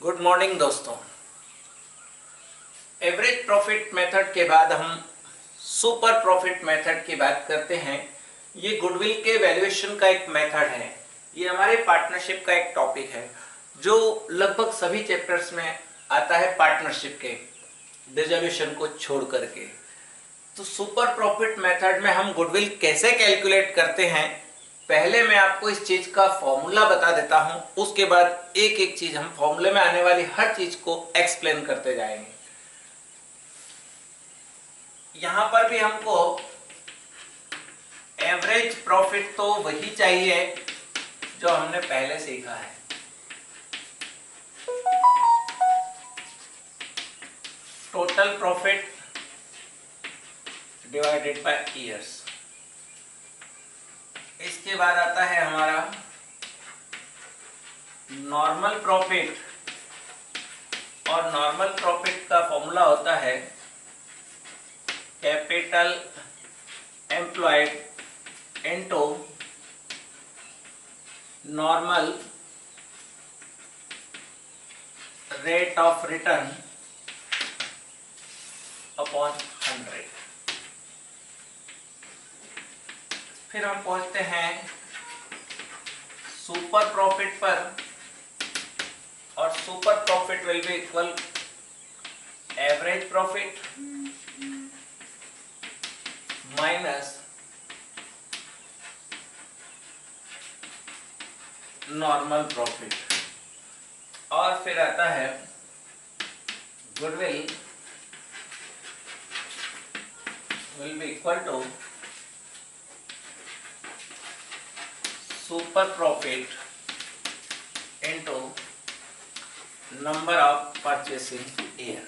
Good morning दोस्तों। Average profit method के बाद हम सुपर प्रॉफिट मेथड की बात करते हैं। ये गुडविल के वैल्यूएशन का एक मेथड है। ये हमारे पार्टनरशिप का एक टॉपिक है जो लगभग सभी चैप्टर्स में आता है पार्टनरशिप के डिसोल्यूशन को छोड़ करके। तो सुपर प्रॉफिट मेथड में हम गुडविल कैसे कैलकुलेट करते हैं, पहले मैं आपको इस चीज का फॉर्मूला बता देता हूं, उसके बाद एक एक चीज हम फॉर्मूले में आने वाली हर चीज को एक्सप्लेन करते जाएंगे। यहां पर भी हमको एवरेज प्रॉफिट तो वही चाहिए जो हमने पहले सीखा है। Total profit divided by years. इसके बाद आता है हमारा नॉर्मल प्रॉफिट, और नॉर्मल प्रॉफिट का फॉर्मूला होता है capital employed into normal rate of return upon 100। फिर हम पहुंचते हैं सुपर प्रॉफिट पर, और super profit will be equal average profit minus normal profit. और फिर आता है goodwill will be equal to super profit into number of purchasing year.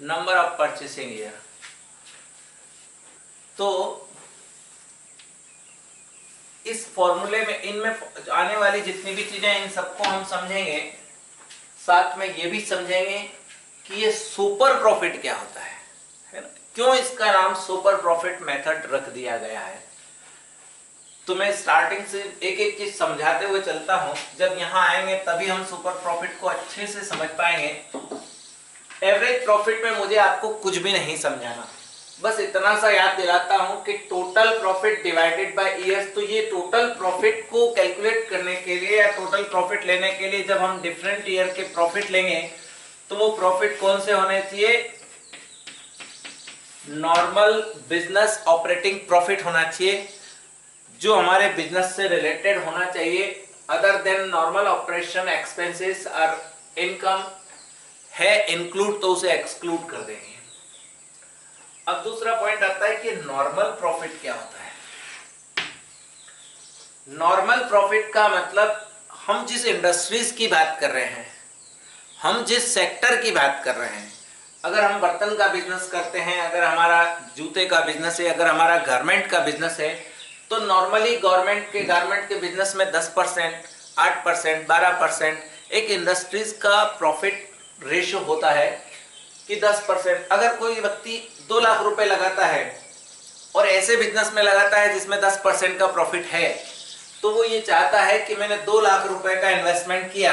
Number of purchasing year. तो इस फॉर्मूले में इनमें आने वाली जितनी भी चीजें इन सबको हम समझेंगे, साथ में ये भी समझेंगे कि ये सुपर प्रॉफिट क्या होता है ना, क्यों इसका नाम सुपर प्रॉफिट मेथड रख दिया गया है। तो मैं स्टार्टिंग से एक एक चीज समझाते हुए चलता हूं, जब यहां आएंगे तभी हम सुपर प्रॉफिट को अच्छे से समझ पाएंगे। एवरेज प्रॉफिट में मुझे आपको कुछ भी नहीं समझाना, बस इतना सा याद दिलाता हूं कि total profit divided by years. तो ये टोटल प्रॉफिट को कैलकुलेट करने के लिए या टोटल प्रॉफिट लेने के लिए जब हम डिफरेंट ईयर के प्रॉफिट लेंगे तो वो प्रॉफिट कौन से होने चाहिए, नॉर्मल बिजनेस ऑपरेटिंग प्रॉफिट होना चाहिए, जो हमारे बिजनेस से रिलेटेड होना चाहिए। Other than normal operation expenses और इनकम है इंक्लूड तो उसे एक्सक्लूड कर देंगे। अब दूसरा पॉइंट आता है कि नॉर्मल प्रॉफिट क्या होता है। नॉर्मल प्रॉफिट का मतलब हम जिस इंडस्ट्रीज की बात कर रहे हैं, हम जिस सेक्टर की बात कर रहे हैं, अगर हम बर्तन का बिजनेस करते हैं, अगर हमारा जूते का बिजनेस है, अगर हमारा गारमेंट का बिजनेस है, तो नॉर्मली गारमेंट के बिजनेस में 10%, 8%, 12% एक इंडस्ट्रीज का प्रॉफिट रेशो होता है कि 10%। अगर कोई व्यक्ति 2 लाख रुपए लगाता है और ऐसे बिजनेस में लगाता है जिसमें 10% का प्रॉफिट है, तो वो ये चाहता है कि मैंने 2 लाख रुपए का इन्वेस्टमेंट किया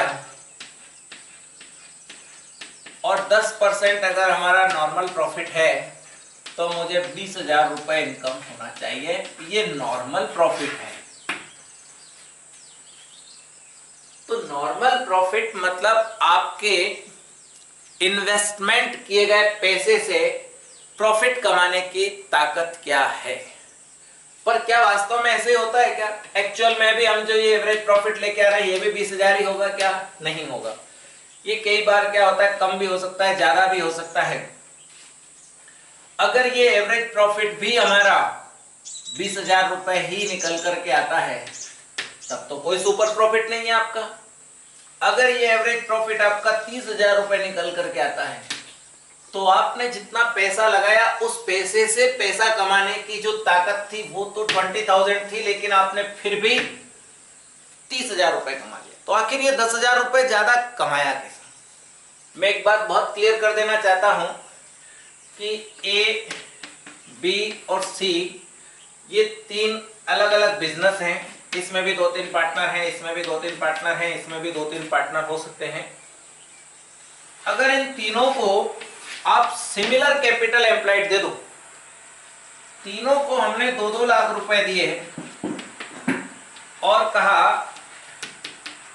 और 10% अगर हमारा नॉर्मल प्रॉफिट है तो मुझे 20,000 रुपए इनकम होना चाहिए। ये नॉर्मल प्रॉफिट है। तो नॉर्मल प्रॉफिट मतलब आपके इन्वेस्टमेंट किए गए पैसे से प्रॉफिट कमाने की ताकत क्या है। पर क्या वास्तव में ऐसे होता है क्या? एक्चुअल में भी हम जो ये एवरेज प्रॉफिट लेके आ रहे हैं ये भी 20,000 ही होगा क्या? नहीं होगा। ये कई बार क्या होता है, कम भी हो सकता है, ज्यादा भी हो सकता है। अगर ये एवरेज प्रॉफिट भी हमारा 20,000 रुपए ही निकल करके आता है तब तो कोई सुपर प्रॉफिट नहीं है आपका। अगर ये एवरेज प्रॉफिट आपका 30,000 रुपए निकल करके आता है तो आपने जितना पैसा लगाया उस पैसे से पैसा कमाने की जो ताकत थी वो तो 20,000 थी, लेकिन आपने फिर भी 30,000 रुपए कमा लिया। तो आखिर ये 10,000 रुपए ज्यादा कमाया कैसे? मैं एक बात बहुत क्लियर कर देना चाहता हूं कि ए, बी और सी ये 3 अलग अलग बिजनेस हैं। इसमें भी 2-3 पार्टनर हैं, इसमें भी 2-3 पार्टनर हैं, इसमें भी 2-3 पार्टनर हो सकते हैं। अगर इन तीनों को आप सिमिलर कैपिटल एम्प्लॉयड दे दो, तीनों को हमने 2-2 लाख रुपए दिए और कहा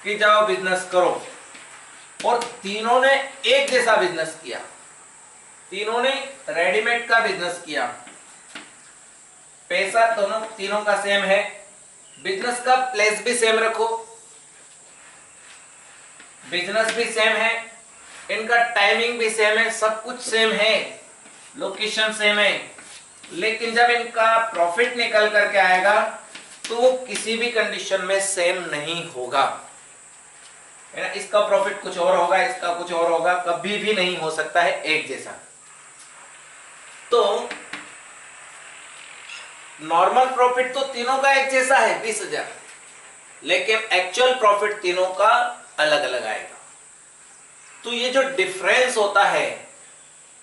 कि जाओ बिजनेस करो, और तीनों ने एक जैसा बिजनेस किया, तीनों ने रेडीमेड का बिजनेस किया, पैसा दोनों तीनों का सेम है, बिजनेस का प्लेस भी सेम रखो, बिजनेस भी सेम है, इनका टाइमिंग भी सेम है, सब कुछ सेम है, लोकेशन सेम है, लेकिन जब इनका प्रॉफिट निकल करके आएगा तो वो किसी भी कंडीशन में सेम नहीं होगा, है ना। इसका प्रॉफिट कुछ और होगा, इसका कुछ और होगा, कभी भी नहीं हो सकता है एक जैसा। तो नॉर्मल प्रॉफिट तो तीनों का एक जैसा है 20,000, लेकिन एक्चुअल प्रॉफिट तीनों का अलग अलग आएगा। तो ये जो डिफरेंस होता है,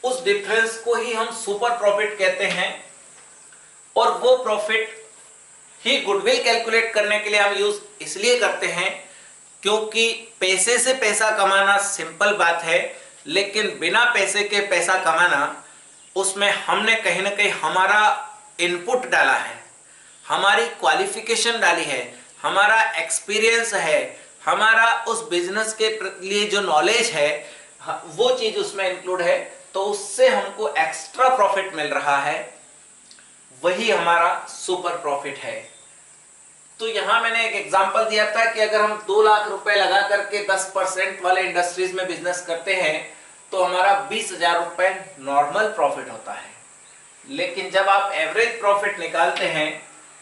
उस डिफरेंस को ही हम सुपर प्रॉफिट कहते हैं, और वो प्रॉफिट ही गुडविल कैलकुलेट करने के लिए हम यूज इसलिए करते हैं क्योंकि पैसे से पैसा कमाना सिंपल बात है, लेकिन बिना पैसे के पैसा कमाना, उसमें हमने कहीं ना कहीं हमारा इनपुट डाला है, हमारी क्वालिफिकेशन डाली है, हमारा एक्सपीरियंस है, हमारा उस बिजनेस के लिए जो नॉलेज है, वो चीज उसमें इंक्लूड है, तो उससे हमको एक्स्ट्रा प्रॉफिट मिल रहा है, वही हमारा सुपर प्रॉफिट है। तो यहां मैंने एक एग्जांपल दिया था कि अगर हम 2 लाख रुपए लगा करके 10% वाले इंडस्ट्रीज में बिजनेस करते हैं तो हमारा 20,000 रुपए नॉर्मल प्रॉफिट होता है, लेकिन जब आप एवरेज प्रॉफिट निकालते हैं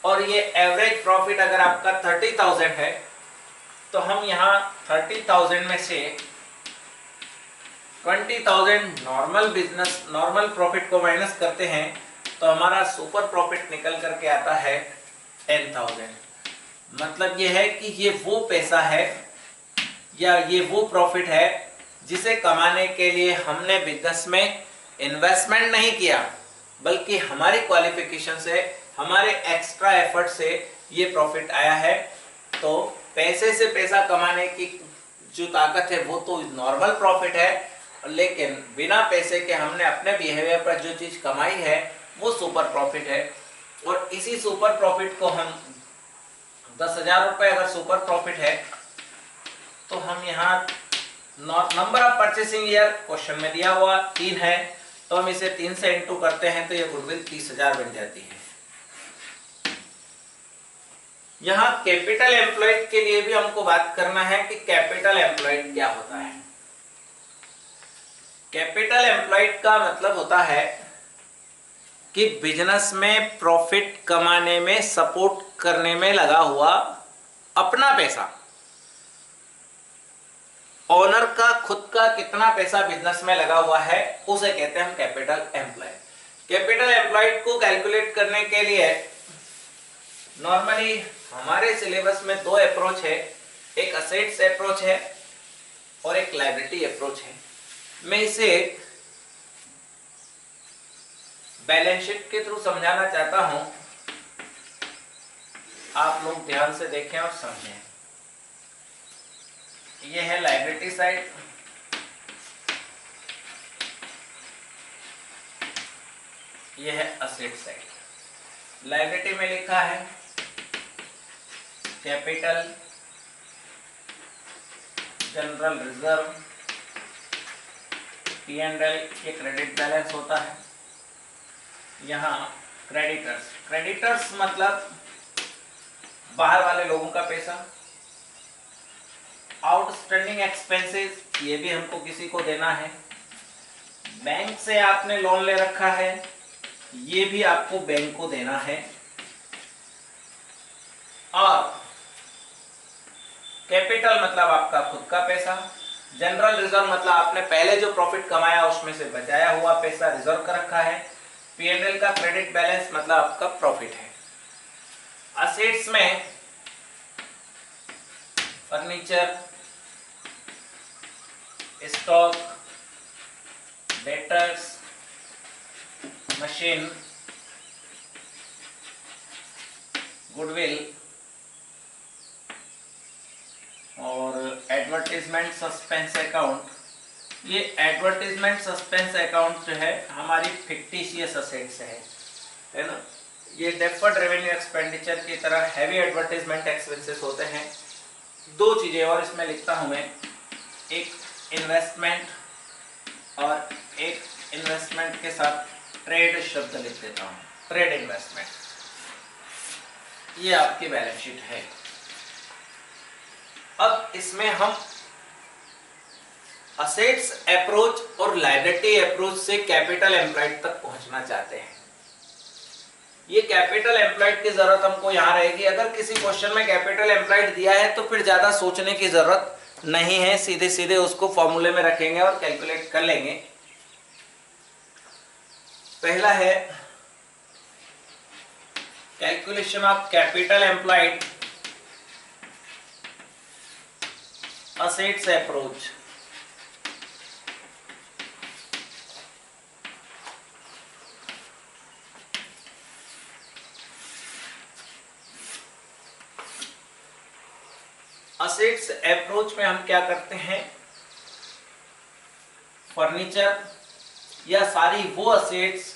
और ये एवरेज प्रॉफिट अगर आपका 30,000 है, तो हम यहाँ 30,000 में से 20,000 नॉर्मल बिजनेस नॉर्मल प्रॉफिट को माइनस करते हैं, तो हमारा सुपर प्रॉफिट निकल करके आता है 10,000। मतलब ये है कि ये वो पैसा है या ये वो प्रॉफिट है जिसे कमाने के लिए हमने बिजनेस में इन्वेस्टमेंट नहीं किया, बल्कि हमारी क्वालिफिकेशन से, हमारे एक्स्ट्रा एफर्ट से ये प्रॉफिट आया है। तो पैसे से पैसा कमाने की जो ताकत है वो तो नॉर्मल प्रॉफिट है, लेकिन बिना पैसे के हमने अपने बिहेवियर पर जो चीज कमाई है वो सुपर प्रॉफिट है। और इसी सुपर प्रॉफिट को हम 10,000 रुपए अगर सुपर प्रॉफिट है, तो हम यहाँ number of purchasing year question में दिया हुआ 3 है, तो हम इसे 3 से इंटू करते हैं तो ये गुडविल 30,000 बन जाती है। यहाँ कैपिटल एम्प्लॉयड के लिए भी हमको बात करना है कि कैपिटल एम्प्लॉयड क्या होता है। कैपिटल एम्प्लॉयड का मतलब होता है कि बिजनेस में प्रॉफिट कमाने में सपोर्ट करने में लगा हुआ अपना पैसा, ओनर का खुद का कितना पैसा बिजनेस में लगा हुआ है उसे कहते हैं हम कैपिटल एम्प्लॉय। कैपिटल एम्प्लॉयड को कैलकुलेट करने के लिए नॉर्मली हमारे सिलेबस में 2 अप्रोच है, एक असेट्स अप्रोच है और एक लायबिलिटी अप्रोच है। मैं इसे बैलेंस शीट के थ्रू समझाना चाहता हूं, आप लोग ध्यान से देखें और समझें। ये है लायबिलिटी साइड, ये है असेट साइड। लायबिलिटी में लिखा है कैपिटल, जनरल रिजर्व, P&L, ये क्रेडिट बैलेंस होता है। यहाँ क्रेडिटर्स, क्रेडिटर्स मतलब बाहर वाले लोगों का पैसा। आउटस्टैंडिंग एक्सपेंसेस, ये भी हमको किसी को देना है। बैंक से आपने लोन ले रखा है, ये भी आपको बैंक को देना है। और कैपिटल मतलब आपका खुद का पैसा। जनरल रिजर्व मतलब आपने पहले जो प्रॉफिट कमाया उसमें से बचाया हुआ पैसा रिजर्व कर रखा है। P&L का क्रेडिट बैलेंस मतलब आपका प्रॉफिट है। असेट्स में furniture, stock, debtors, machine, goodwill और एडवर्टाइजमेंट, सस्पेंस अकाउंट, ये एडवर्टाइजमेंट सस्पेंस अकाउंट जो है हमारी फिक्टिशियस असेट्स है ना। ये डेफर्ड रेवेन्यू एक्सपेंडिचर की तरह हैवी एडवर्टाइजमेंट एक्सपेंसेस होते हैं। दो चीजें और इसमें लिखता हूं मैं, एक इन्वेस्टमेंट और एक इन्वेस्टमेंट के साथ ट्रेड शब्द लिख देता हूं, ट्रेड इन्वेस्टमेंट। ये आपकी बैलेंस शीट है। अब इसमें हम असेट्स अप्रोच और लायबिलिटी अप्रोच से कैपिटल एम्प्लॉयड तक पहुंचना चाहते हैं। ये कैपिटल एम्प्लॉयड की जरूरत हमको यहां रहेगी। अगर किसी क्वेश्चन में कैपिटल एम्प्लॉयड दिया है तो फिर ज्यादा सोचने की जरूरत नहीं है, सीधे सीधे उसको फॉर्मूले में रखेंगे और कैलकुलेट कर लेंगे। पहला है calculation of capital employed assets approach. Assets approach में हम क्या करते हैं, फर्नीचर या सारी वो असेट्स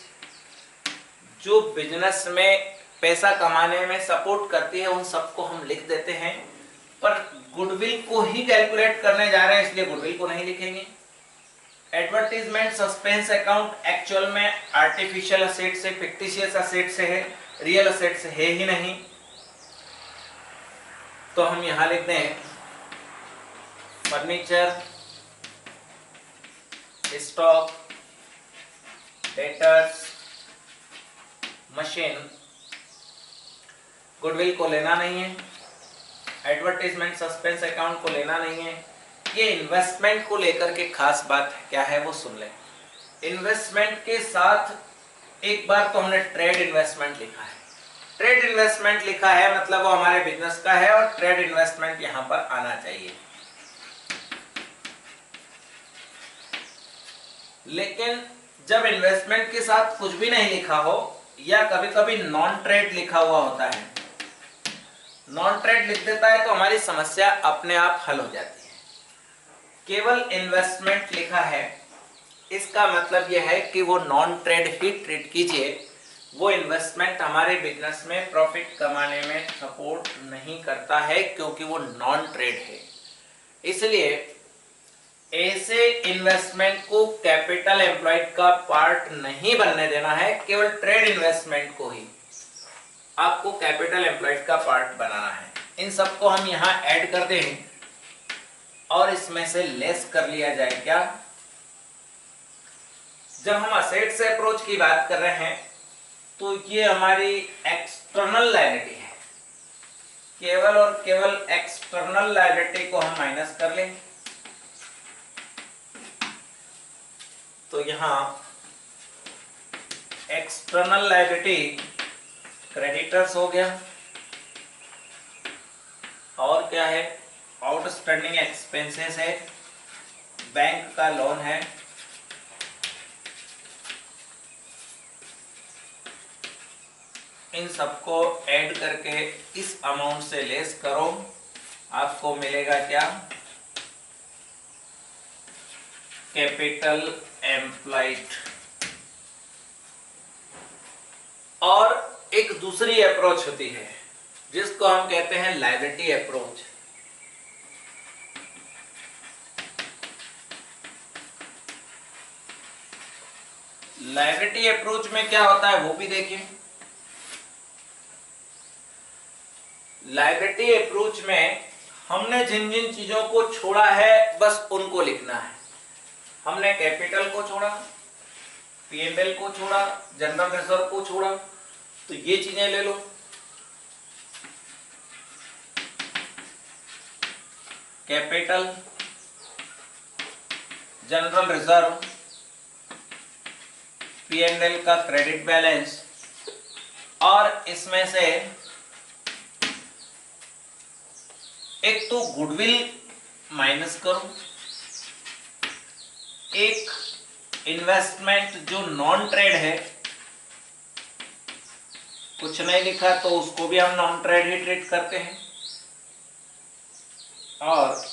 जो बिजनेस में पैसा कमाने में सपोर्ट करती है उन सबको हम लिख देते हैं। पर गुडविल को ही कैलकुलेट करने जा रहे हैं इसलिए गुडविल को नहीं लिखेंगे। एडवर्टाइजमेंट सस्पेंस अकाउंट एक्चुअल में आर्टिफिशियल असेट से, फिक्टिशियस असेट से है, रियल असेट से है ही नहीं। तो हम यहां लिख दें furniture, stock, debtors, machine. Goodwill को लेना नहीं है, एडवर्टाइजमेंट सस्पेंस अकाउंट को लेना नहीं है। ये इन्वेस्टमेंट को लेकर के खास बात क्या है वो सुन लें। इन्वेस्टमेंट के साथ एक बार तो हमने ट्रेड इन्वेस्टमेंट लिखा है। ट्रेड इन्वेस्टमेंट लिखा है मतलब वो हमारे बिजनेस का है और ट्रेड इन्वेस्टमेंट यहां पर आना चाहिए। लेकिन जब इन्वेस्टमेंट के साथ कुछ भी नहीं लिखा हो या कभी कभी नॉन ट्रेड लिखा हुआ होता है, नॉन ट्रेड लिख देता है तो हमारी समस्या अपने आप हल हो जाती है। केवल इन्वेस्टमेंट लिखा है इसका मतलब यह है कि वो नॉन ट्रेड ही ट्रीट कीजिए। वो इन्वेस्टमेंट हमारे बिजनेस में प्रॉफिट कमाने में सपोर्ट नहीं करता है क्योंकि वो नॉन ट्रेड है। इसलिए ऐसे इन्वेस्टमेंट को कैपिटल एम्प्लॉयड का पार्ट नहीं बनने देना है, केवल ट्रेड इन्वेस्टमेंट को ही आपको कैपिटल एम्प्लॉयड का पार्ट बनाना है। इन सबको हम यहां ऐड कर दें और इसमें से लेस कर लिया जाए। क्या, जब हम असेट से अप्रोच की बात कर रहे हैं तो ये हमारी एक्सटर्नल लायबिलिटी है। केवल और केवल एक्सटर्नल लायबिलिटी को हम माइनस कर लें तो यहां एक्सटर्नल लायबिलिटी क्रेडिटर्स हो गया और क्या है, आउटस्टैंडिंग एक्सपेंसेस है, बैंक का लोन है, इन सबको ऐड करके इस अमाउंट से लेस करो, आपको मिलेगा क्या, कैपिटल एम्प्लॉयड। और एक दूसरी अप्रोच होती है जिसको हम कहते हैं लायबिलिटी अप्रोच। लायबिलिटी अप्रोच में क्या होता है वो भी देखिए। लायबिलिटी अप्रोच में हमने जिन जिन चीजों को छोड़ा है बस उनको लिखना है। हमने कैपिटल को छोड़ा, P&L को छोड़ा, जनरल रिजर्व को छोड़ा, तो ये चीजें ले लो। कैपिटल, जनरल रिजर्व, P&L का क्रेडिट बैलेंस और इसमें से एक तो गुडविल माइनस करो, एक इन्वेस्टमेंट जो नॉन ट्रेड है, कुछ नहीं लिखा तो उसको भी हम नॉन ट्रेड ही ट्रीट करते हैं, और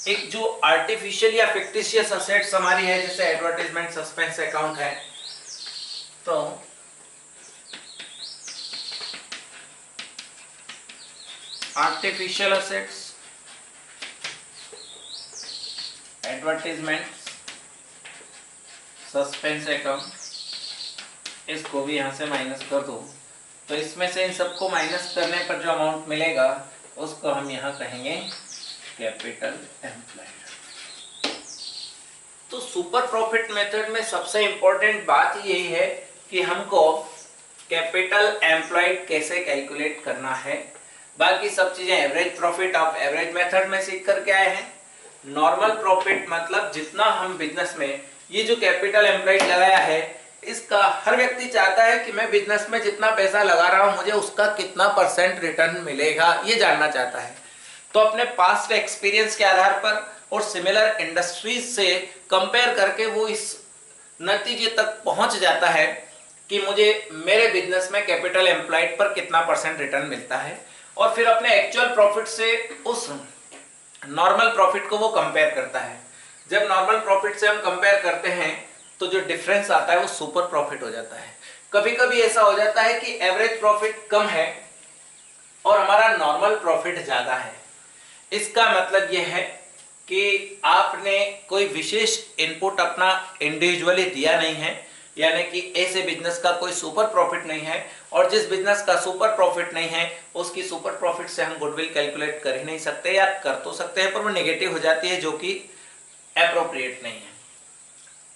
एक जो आर्टिफिशियल या फिक्टिशियस असेट्स हमारी है, जैसे एडवर्टाइजमेंट सस्पेंस अकाउंट है, तो artificial assets, advertisement, suspense account, इसको भी यहां से माइनस कर दो, तो इसमें से इन सबको माइनस करने पर जो अमाउंट मिलेगा उसको हम यहां कहेंगे कैपिटल एम्प्लॉयड। तो सुपर प्रॉफिट मेथड में सबसे इंपॉर्टेंट बात यही है कि हमको कैपिटल एम्प्लॉयड कैसे कैलकुलेट करना है। बाकी सब चीजें एवरेज प्रॉफिट आप एवरेज मेथड में सीख करके आए हैं। नॉर्मल प्रॉफिट मतलब जितना हम बिजनेस में ये जो कैपिटल एम्प्लॉयड लगाया है, इसका हर व्यक्ति चाहता है कि मैं बिजनेस में जितना पैसा लगा रहा हूं मुझे उसका कितना % रिटर्न मिलेगा, ये जानना चाहता है। तो अपने पास्ट एक्सपीरियंस के आधार पर और सिमिलर इंडस्ट्रीज से कंपेयर करके वो इस नतीजे तक पहुंच जाता है कि मुझे मेरे बिजनेस में कैपिटल एम्प्लॉयड पर कितना % रिटर्न मिलता है, और फिर अपने एक्चुअल प्रॉफिट से उस नॉर्मल प्रॉफिट को वो कंपेयर करता है। जब नॉर्मल प्रॉफिट से हम कंपेयर करते हैं तो जो डिफरेंस आता है वो सुपर प्रॉफिट हो जाता है। कभी कभी ऐसा हो जाता है कि एवरेज प्रॉफिट कम है और हमारा नॉर्मल प्रॉफिट ज्यादा है। इसका मतलब यह है कि आपने कोई विशेष इनपुट अपना इंडिविजुअली दिया नहीं है, यानी कि ऐसे बिजनेस का कोई सुपर प्रॉफिट नहीं है, और जिस बिजनेस का सुपर प्रॉफिट नहीं है उसकी सुपर प्रॉफिट से हम गुडविल कैलकुलेट कर ही नहीं सकते, या कर तो सकते हैं पर वो नेगेटिव हो जाती है, जो कि एप्रोप्रिएट नहीं है।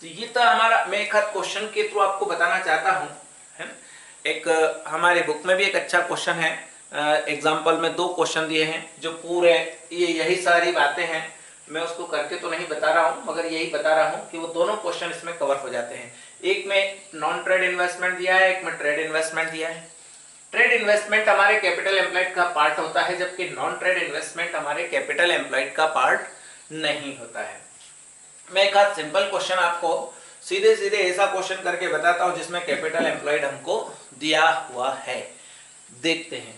तो ये तो हमारा, मैं एक हाथ क्वेश्चन के थ्रू आपको बताना चाहता हूं, है। एक हमारे बुक में भी एक अच्छा क्वेश्चन है, एग्जाम्पल में 2 क्वेश्चन दिए हैं जो पूरे यही सारी बातें हैं। मैं उसको करके तो नहीं बता रहा हूं, मगर यही बता रहा हूं कि वो दोनों क्वेश्चन इसमें कवर हो जाते हैं। एक में नॉन ट्रेड इन्वेस्टमेंट दिया है, एक में ट्रेड इन्वेस्टमेंट दिया है। ट्रेड इन्वेस्टमेंट हमारे कैपिटल एम्प्लॉयड का पार्ट होता है, जबकि नॉन ट्रेड इन्वेस्टमेंट हमारे कैपिटल एम्प्लॉयड का पार्ट नहीं होता है। मैं एक आध सिंपल क्वेश्चन आपको सीधे सीधे ऐसा क्वेश्चन करके बताता हूं जिसमें कैपिटल एम्प्लॉयड हमको दिया हुआ है, देखते हैं।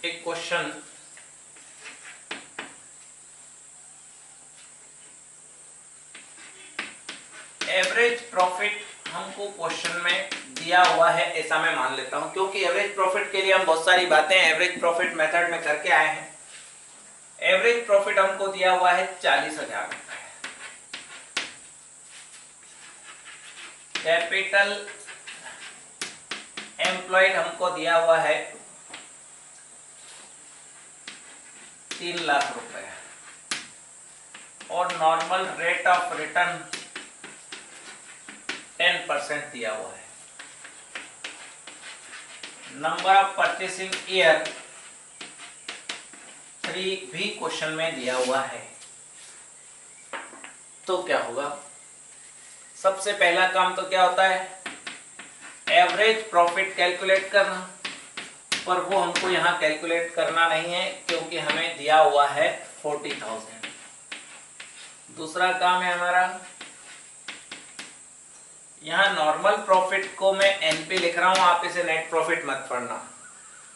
एक क्वेश्चन एवरेज प्रॉफिट हमको क्वेश्चन में दिया हुआ है, ऐसा मैं मान लेता हूं, क्योंकि एवरेज प्रॉफिट के लिए हम बहुत सारी बातें एवरेज प्रॉफिट मेथड में करके आए हैं। एवरेज प्रॉफिट हमको दिया हुआ है 40,000 रुपए। कैपिटल एम्प्लॉयड हमको दिया हुआ है 3 लाख रुपए, और नॉर्मल रेट ऑफ रिटर्न 10% दिया हुआ है। नंबर ऑफ परचेसिंग ईयर 3 भी क्वेश्चन में दिया हुआ है। तो क्या होगा? सबसे पहला काम तो क्या होता है, एवरेज प्रॉफिट कैलकुलेट करना, पर वो हमको यहाँ कैलकुलेट करना नहीं है क्योंकि हमें दिया हुआ है 40,000। दूसरा काम है हमारा, यहाँ नॉर्मल प्रॉफिट को मैं एनपी लिख रहा हूं, आप इसे नेट प्रॉफिट मत पढ़ना।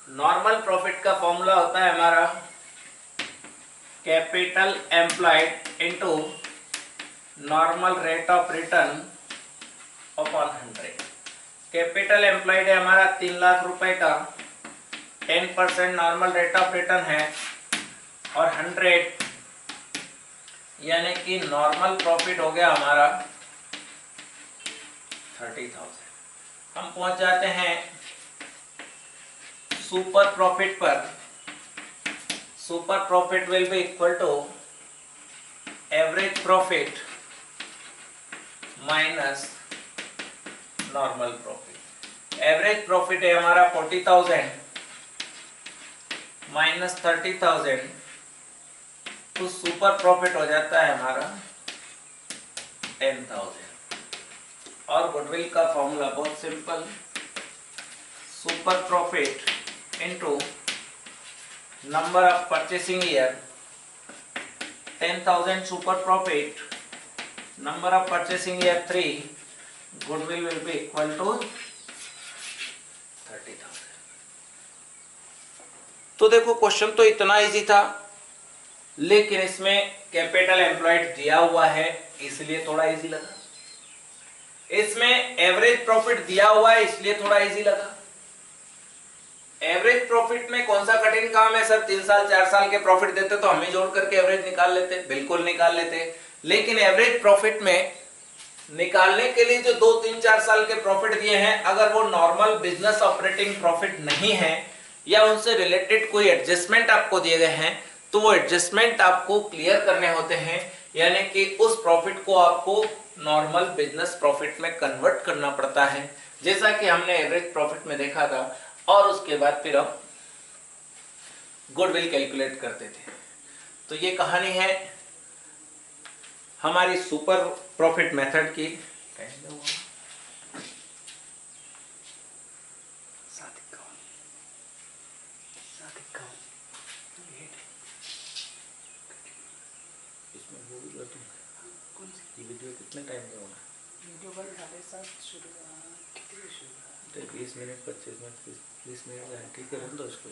नॉर्मल प्रॉफिट का फॉर्मूला होता है हमारा capital employed into normal rate of return upon 100। Capital employed है हमारा 3 लाख रुपए का, 10% नॉर्मल रेट ऑफ रिटर्न है, और 100 यानी कि नॉर्मल प्रॉफिट हो गया हमारा 30,000। हम पहुंच जाते हैं सुपर प्रॉफिट पर। Super profit will be equal to average profit minus normal profit. Average profit है हमारा 40,000 माइनस 30,000, तो सुपर प्रॉफिट हो जाता है हमारा 10,000। और गुडविल का फॉर्मूला बहुत simple, super profit into number of purchasing year 10,000 super profit, number of purchasing year 3, goodwill will be equal to 30,000। तो देखो क्वेश्चन तो इतना इजी था, लेकिन इसमें कैपिटल एम्प्लॉयड दिया हुआ है इसलिए थोड़ा इजी लगा, इसमें एवरेज प्रॉफिट दिया हुआ है इसलिए थोड़ा इजी लगा। एवरेज प्रॉफिट में कौन सा कठिन काम है सर, 3 साल 4 साल के प्रॉफिट देते तो हम ही जोड़ करके एवरेज निकाल लेते, बिल्कुल निकाल लेते। लेकिन एवरेज प्रॉफिट में निकालने के लिए जो 2 3 4 साल के प्रॉफिट दिए हैं, अगर वो नॉर्मल बिजनेस ऑपरेटिंग प्रॉफिट नहीं है या उनसे रिलेटेड कोई एडजस्टमेंट आपको दिए गए हैं, तो वो एडजस्टमेंट आपको क्लियर करने होते हैं, यानी कि उस प्रॉफिट को आपको नॉर्मल बिजनेस प्रॉफिट में कन्वर्ट करना पड़ता है, जैसा कि हमने एवरेज प्रॉफिट में देखा था। और उसके बाद फिर हम गुडविल कैलकुलेट करते थे। तो ये कहानी है हमारी सुपर प्रॉफिट मेथड की। वीडियो कितने टाइम का होगा? वीडियो बन 7:30 शुरू 20 मिनट 25 मिनट 20 मिनट ठीक है, तो उसको